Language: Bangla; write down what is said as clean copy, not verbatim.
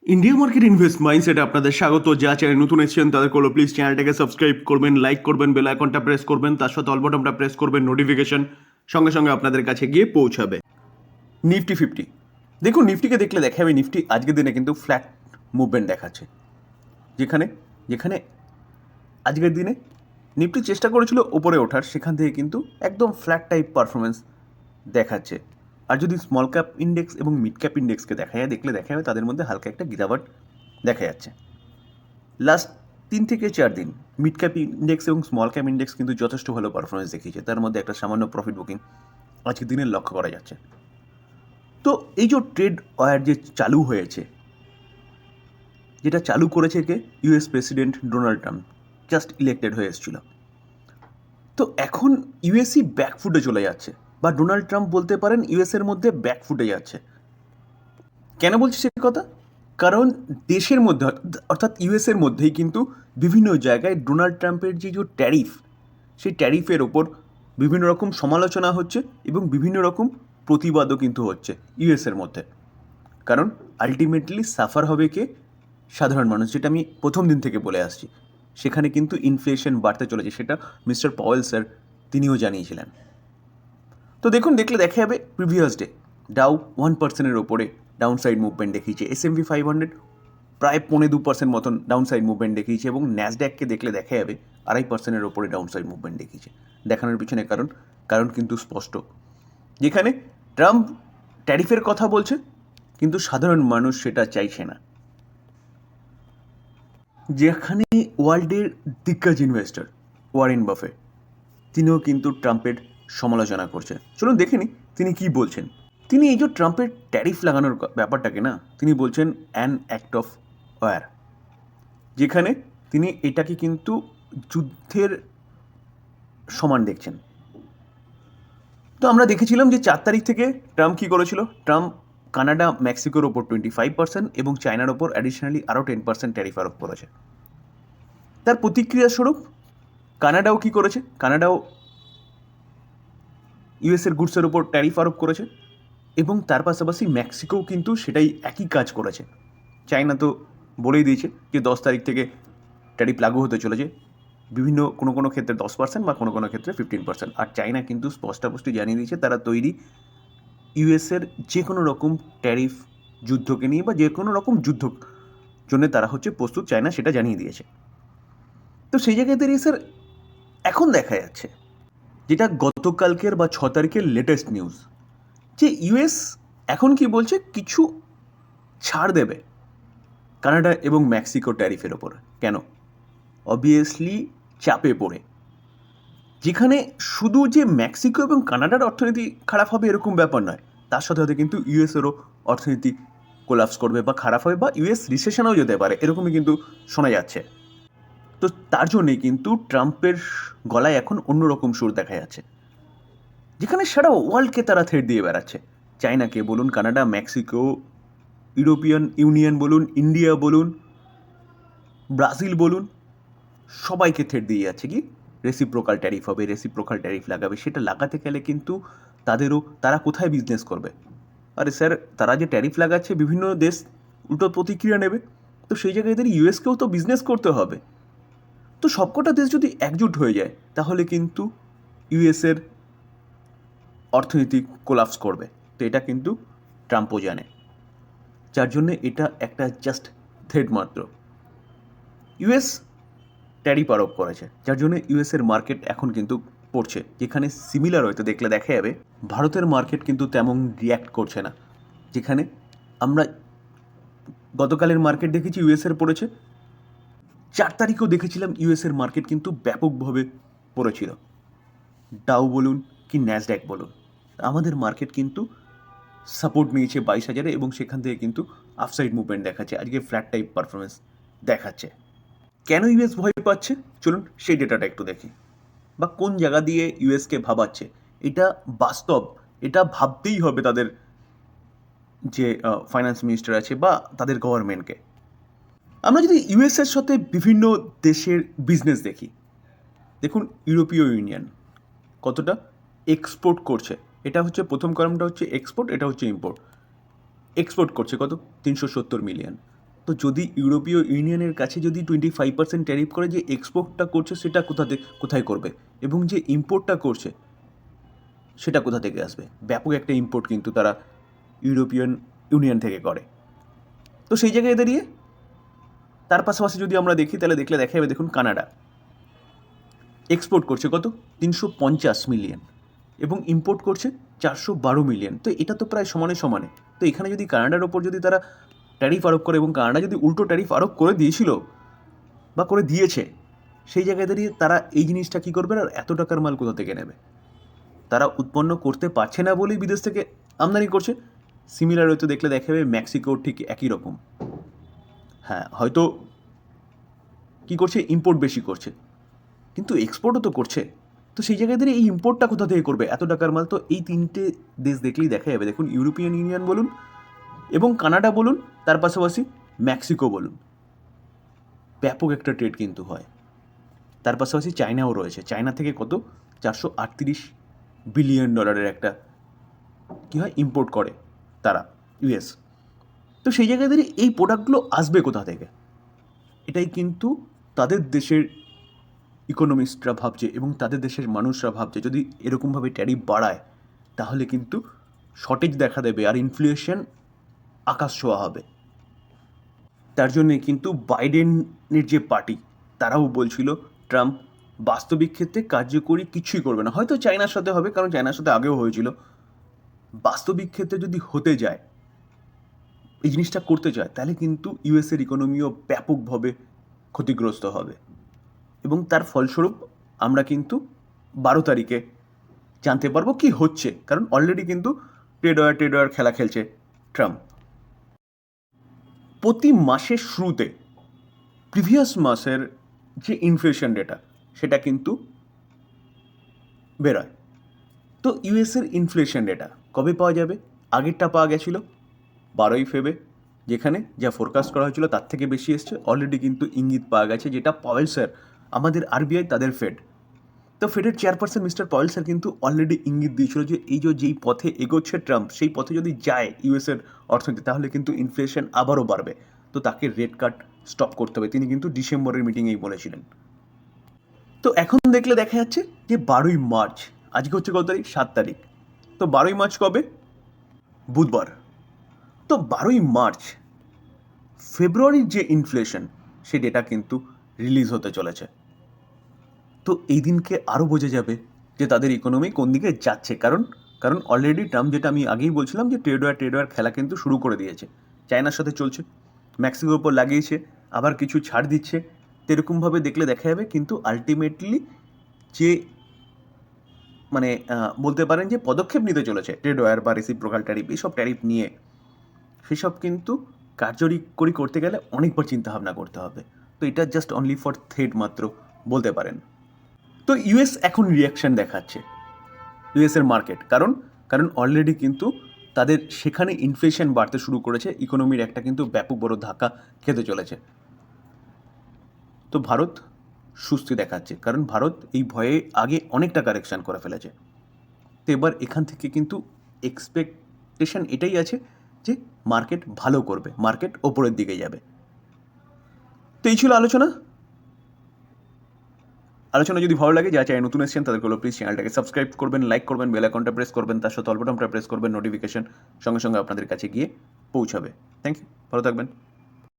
ইন্ডিয়া মার্কেট ইনভেস্ট মাইন্ডসেটে আপনাদের স্বাগত। যা চ্যানেল নতুন এসেছেন তাদের করলো প্লিজ চ্যানেলটাকে সাবস্ক্রাইব করবেন, লাইক করবেন, বেল আইকনটা প্রেস করবেন, তার সাথে অল বাটনটা প্রেস করবেন, নোটিফিকেশন সঙ্গে সঙ্গে আপনাদের কাছে গিয়ে পৌঁছাবে। নিফটি 50 দেখুন, নিফটিকে দেখলে দেখা যাবে নিফটি আজকের দিনে কিন্তু ফ্ল্যাট মুভমেন্ট দেখাচ্ছে, যেখানে যেখানে আজকের দিনে নিফটি চেষ্টা করেছিল ওপরে ওঠার, সেখান থেকে কিন্তু একদম ফ্ল্যাট টাইপ পারফরমেন্স দেখাচ্ছে। আর যদি স্মল ক্যাপ ইন্ডেক্স এবং মিড ক্যাপ ইন্ডেক্সকে দেখা যায়, দেখলে দেখা যাবে তাদের মধ্যে হালকা একটা গিরাবাট দেখা যাচ্ছে। লাস্ট 3 থেকে 4 দিন মিড ক্যাপ ইন্ডেক্স এবং স্মল ক্যাপ ইন্ডেক্স কিন্তু যথেষ্ট ভালো পারফরমেন্স দেখিয়েছে, তার মধ্যে একটা সামান্য প্রফিট বুকিং আজকের দিনে লক্ষ্য করা যাচ্ছে। তো এই যে ট্রেড ওয়ার যে চালু হয়েছে, যেটা চালু করেছে কে? US president Donald Trump, just elected হয়ে এসেছিল। তো এখন ইউএসই ব্যাকফুটে চলে যাচ্ছে, বা ডোনাল্ড ট্রাম্প বলতে পারেন ইউএসের মধ্যে ব্যাকফুটে যাচ্ছে। কেন বলছি সে কথা? কারণ দেশের মধ্যে অর্থাৎ ইউএসের মধ্যেই কিন্তু বিভিন্ন জায়গায় ডোনাল্ড ট্রাম্পের যে ট্যারিফ, সেই ট্যারিফের ওপর বিভিন্ন রকম সমালোচনা হচ্ছে এবং বিভিন্ন রকম প্রতিবাদও কিন্তু হচ্ছে ইউএসের মধ্যে। কারণ আলটিমেটলি সাফার হবে কে? সাধারণ মানুষ, যেটা আমি প্রথম দিন থেকে বলে আসছি। সেখানে কিন্তু ইনফ্লেশন বাড়তে চলেছে, সেটা মিস্টার পাওয়েল স্যার তিনিও জানিয়েছিলেন। তো দেখুন, দেখলে দেখা যাবে প্রিভিয়াস ডে ডাউ 1%-এর ওপরে ডাউন সাইড মুভমেন্ট দেখিয়েছে, S&P 500 প্রায় 2.25% মতন ডাউন সাইড মুভমেন্ট দেখিয়েছে, এবং ন্যাসড্যাককে দেখলে দেখা যাবে 2.5%-এর ওপরে ডাউন সাইড মুভমেন্ট দেখিয়েছে। দেখানোর পিছনে কারণ কিন্তু স্পষ্ট, যেখানে ট্রাম্প ট্যারিফের কথা বলছে কিন্তু সাধারণ মানুষ সেটা চাইছে না। যেখানে ওয়ার্ল্ডের দিগ্গজ ইনভেস্টর ওয়ারেন বাফেট, তিনিও কিন্তু ট্রাম্পের সমালোচনা করছেন। চলুন দেখে নিই তিনি কী বলছেন। তিনি এই যে ট্রাম্পের ট্যারিফ লাগানোর ব্যাপারটাকে না, তিনি বলছেন অ্যান অ্যাক্ট অফ ওয়ার, যেখানে তিনি এটাকে কিন্তু যুদ্ধের সমান দেখছেন। তো আমরা দেখেছিলাম যে 4 তারিখ থেকে ট্রাম্প কী করেছিল। ট্রাম্প কানাডা মেক্সিকোর ওপর 25% এবং চায়নার ওপর অ্যাডিশনালি আরও 10% ট্যারিফ আরোপ করেছে। তার প্রতিক্রিয়াস্বরূপ কানাডাও কী করেছে? কানাডাও ইউএসের গুডসের ওপর ট্যারিফ আরোপ করেছে, এবং তার পাশাপাশি মেক্সিকোও কিন্তু সেটাই একই কাজ করেছে। চায়না তো বলেই দিয়েছে যে 10 তারিখ থেকে ট্যারিফ লাগু হতে চলেছে, বিভিন্ন কোনো ক্ষেত্রে 10% বা কোনো ক্ষেত্রে 15%। আর চায়না কিন্তু স্পষ্টপুষ্টি জানিয়ে দিয়েছে তারা তৈরি ইউএসের যে কোনো রকম ট্যারিফ যুদ্ধকে নিয়ে, বা যে কোনো রকম যুদ্ধ জন্য তারা প্রস্তুত, চায়না সেটা জানিয়ে দিয়েছে। তো সেই জায়গায় দাঁড়িয়ে স্যার এখন দেখা যাচ্ছে, যেটা গতকালকের বা 6 তারিখের লেটেস্ট নিউজ, যে ইউএস এখন কি বলছে, কিছু ছাড় দেবে কানাডা এবং মেক্সিকো ট্যারিফের ওপর। কেন? অবভিয়াসলি চাপে পড়ে, যেখানে শুধু যে মেক্সিকো এবং কানাডার অর্থনীতি খারাপ হবে এরকম ব্যাপার নয়, তার সাথে সাথে কিন্তু ইউএসেরও অর্থনীতি কোলাপস করবে বা খারাপ হবে, বা ইউএস রিসেশনেও যেতে পারে, এরকমই কিন্তু শোনা যাচ্ছে। তো তার জন্যেই কিন্তু ট্রাম্পের গলায় এখন অন্যরকম সুর দেখা যাচ্ছে, যেখানে সারা ওয়ার্ল্ডকে তারা থ্রেট দিয়ে বেড়াচ্ছে। চায়নাকে বলুন, কানাডা, মেক্সিকো, ইউরোপিয়ান ইউনিয়ন বলুন, ইন্ডিয়া বলুন, ব্রাজিল বলুন, সবাইকে থ্রেট দিয়ে যাচ্ছে কি রেসিপ্রোকাল ট্যারিফ হবে, রেসিপ্রোকাল ট্যারিফ লাগাবে। সেটা লাগাতে গেলে কিন্তু তারা কোথায় বিজনেস করবে? আরে স্যার, তারা যে ট্যারিফ লাগাচ্ছে বিভিন্ন দেশ উল্টো প্রতিক্রিয়া নেবে, তো সেই জায়গায় এদের ইউএসকেও তো বিজনেস করতে হবে। তো সবকটা দেশ যদি একজুট হয়ে যায়, তাহলে কিন্তু ইউএসের অর্থনীতি কোলাপস করবে। তো এটা কিন্তু ট্রাম্পও জানে, যার জন্যে এটা একটা জাস্ট থ্রেড মাত্র। ইউএস ট্যারিফ আরোপ করেছে, যার জন্য ইউএসের মার্কেট এখন কিন্তু পড়ছে, যেখানে সিমিলার হয়তো দেখলে দেখা যাবে ভারতের মার্কেট কিন্তু তেমন রিয়্যাক্ট করছে না। যেখানে আমরা গতকালের মার্কেট দেখেছি ইউএসের পড়েছে, 4 তারিখেও দেখেছিলাম ইউএসের মার্কেট কিন্তু ব্যাপকভাবে পড়েছিল, ডাউ বলুন কি ন্যাসড্যাক বলুন। আমাদের মার্কেট কিন্তু সাপোর্ট নিয়েছে 22,000-এ, এবং সেখান থেকে কিন্তু আপসাইড মুভমেন্ট দেখাচ্ছে, আজকে ফ্ল্যাট টাইপ পারফরমেন্স দেখাচ্ছে। কেন ইউএস ভয় পাচ্ছে? চলুন সেই ডেটাটা একটু দেখি, বা কোন জায়গা দিয়ে ইউএসকে ভাবাচ্ছে। এটা বাস্তব, এটা ভাবতেই হবে তাদের যে ফাইন্যান্স মিনিস্টার আছে বা তাদের গভর্নমেন্টকে। আমরা যদি ইউএসের সাথে বিভিন্ন দেশের বিজনেস দেখি, দেখুন ইউরোপীয় ইউনিয়ন কতটা এক্সপোর্ট করছে। এটা প্রথম কলামটা এক্সপোর্ট, এটা ইম্পোর্ট। এক্সপোর্ট করছে কত? 370 মিলিয়ন। তো যদি ইউরোপীয় ইউনিয়নের কাছে যদি 25% ট্যারিফ করে, যে এক্সপোর্টটা করছে সেটা কোথায় করবে, এবং যে ইম্পোর্টটা করছে সেটা কোথা থেকে আসবে? ব্যাপক একটা ইম্পোর্ট কিন্তু তারা ইউরোপিয়ান ইউনিয়ন থেকে করে। তো সেই জায়গায় দাঁড়িয়ে তার পাশাপাশি যদি আমরা দেখি, তাহলে দেখা যাবে, দেখুন কানাডা এক্সপোর্ট করছে কত, 350 মিলিয়ন, এবং ইম্পোর্ট করছে 412 মিলিয়ন। তো এটা তো প্রায় সমানে। তো এখানে যদি কানাডার ওপর যদি তারা ট্যারিফ আরোপ করে, এবং কানাডা যদি উল্টো ট্যারিফ আরোপ করে দিয়েছিল বা করে দিয়েছে, সেই জায়গায় দাঁড়িয়ে তারা এই জিনিসটা কী করবে, আর এত টাকার মাল কোথা থেকে নেবে? তারা উৎপন্ন করতে পারছে না বলেই বিদেশ থেকে আমদানি করছে। সিমিলার হয়তো দেখা যাবে মেক্সিকো ঠিক একই রকম। হ্যাঁ, হয়তো কী করছে, ইম্পোর্ট বেশি করছে, কিন্তু এক্সপোর্টও তো করছে। তো সেই জায়গায় দাঁড়িয়ে এই ইম্পোর্টটা কোথা থেকে করবে এত টাকার মাল? তো এই তিনটে দেশ দেখলেই দেখা যাবে, দেখুন ইউরোপিয়ান ইউনিয়ন বলুন, এবং কানাডা বলুন, তার পাশাপাশি মেক্সিকো বলুন, ব্যাপক একটা ট্রেড কিন্তু হয়। তার পাশাপাশি চায়নাও রয়েছে। চায়না থেকে কত, 438 বিলিয়ন ডলারের একটা কী হয়, ইম্পোর্ট করে তারা, ইউএস। তো সেই জায়গায় দাঁড়িয়ে এই প্রোডাক্টগুলো আসবে কোথা থেকে? এটাই কিন্তু তাদের দেশের ইকোনমিস্টরা ভাবছে, এবং তাদের দেশের মানুষরা ভাবছে, যদি এরকমভাবে ট্যারিফ বাড়ায় তাহলে কিন্তু শর্টেজ দেখা দেবে, আর ইনফ্লেশন আকাশ ছোঁয়া হবে। তার জন্যে কিন্তু বাইডেনের যে পার্টি, তারাও বলছিল ট্রাম্প বাস্তবিক ক্ষেত্রে কার্যকরী কিছুই করবে না। হয়তো চায়নার সাথে হবে, কারণ চায়নার সাথে আগেও হয়েছিল। বাস্তবিক ক্ষেত্রে যদি হতে যায়, এই জিনিসটা করতে চায়, তাহলে কিন্তু ইউএসের ইকোনমিও ব্যাপকভাবে ক্ষতিগ্রস্ত হবে, এবং তার ফলস্বরূপ আমরা কিন্তু 12 তারিখে জানতে পারবো কি হচ্ছে, কারণ অলরেডি কিন্তু ট্রেড ওয়ার খেলা খেলছে ট্রাম্প। প্রতি মাসের শুরুতে প্রিভিয়াস মাসের যে ইনফ্লেশন ডেটা, সেটা কিন্তু বেরোয়। তো ইউএসের ইনফ্লেশন ডেটা কবে পাওয়া যাবে? আগেরটা পাওয়া গেছিলো 12ই ফেব্রুয়ারি, যেখানে যা ফোরকাস্ট করা হয়েছিল তার থেকে বেশি এসছে। অলরেডি কিন্তু ইঙ্গিত পাওয়া গেছে, যেটা পাওয়েল স্যার, আমাদের আরবিআই, তাদের ফেড, তো ফেডের চেয়ারপারসন মিস্টার পাওয়েল স্যার কিন্তু অলরেডি ইঙ্গিত দিয়েছিল যে যেই পথে এগোচ্ছে ট্রাম্প, সেই পথে যদি যায় ইউএসের অর্থনীতি, তাহলে কিন্তু ইনফ্লেশন আবারও বাড়বে। তো তাকে রেট কাট স্টপ করতে হবে, তিনি কিন্তু ডিসেম্বরের মিটিংয়েই বলেছিলেন। তো এখন দেখা যাচ্ছে যে 12ই মার্চ, আজকে হচ্ছে কত তারিখ, 7 তারিখ। তো 12ই মার্চ কবে? বুধবার। তো 12ই মার্চ ফেব্রুয়ারির যে ইনফ্লেশন, সে ডেটা কিন্তু রিলিজ হতে চলেছে। তো এই দিনকে আরও বোঝা যাবে যে তাদের ইকোনমি কোন দিকে যাচ্ছে, কারণ অলরেডি ট্রাম্প, যেটা আমি আগেই বলছিলাম, যে ট্রেড ওয়ার খেলা কিন্তু শুরু করে দিয়েছে। চায়নার সাথে চলছে, মেক্সিকোর উপর লাগিয়েছে, আবার কিছু ছাড় দিচ্ছে। তো এরকমভাবে দেখা যাবে কিন্তু আলটিমেটলি যে মানে বলতে পারেন যে পদক্ষেপ নিতে চলেছে ট্রেড ওয়ার বা রেসিপ্রোকাল ট্যারিফ, এইসব ট্যারিফ নিয়ে, সেসব কিন্তু কার্যকরী করতে গেলে অনেকবার চিন্তাভাবনা করতে হবে। তো এটা জাস্ট অনলি ফর থ্রেড মাত্র বলতে পারেন। তো ইউএস এখন রিয়াকশান দেখাচ্ছে, ইউএসের মার্কেট, কারণ অলরেডি কিন্তু তাদের সেখানে ইনফ্লেশন বাড়তে শুরু করেছে, ইকোনমির একটা কিন্তু ব্যাপক বড় ধাক্কা খেতে চলেছে। তো ভারত সুস্থি দেখাচ্ছে, কারণ ভারত এই ভয়ে আগে অনেকটা কারেকশান করে ফেলেছে। তো এবার এখান থেকে কিন্তু এক্সপেকটেশন এটাই আছে যে মার্কেট ভালো করবে, মার্কেট ওপরের দিকে যাবে। তো এই ছিল আলোচনা যদি ভালো লাগে, যা চাই নতুন এসেছেন তাদেরগুলো প্লিজ চ্যানেলটাকে সাবস্ক্রাইব করবেন, লাইক করবেন, বেল আইকনটা প্রেস করবেন, তার সাথে অল বাটনটা প্রেস করবেন, নোটিফিকেশন সঙ্গে সঙ্গে আপনাদের কাছে গিয়ে পৌঁছাবে। থ্যাংক ইউ, ভালো থাকবেন।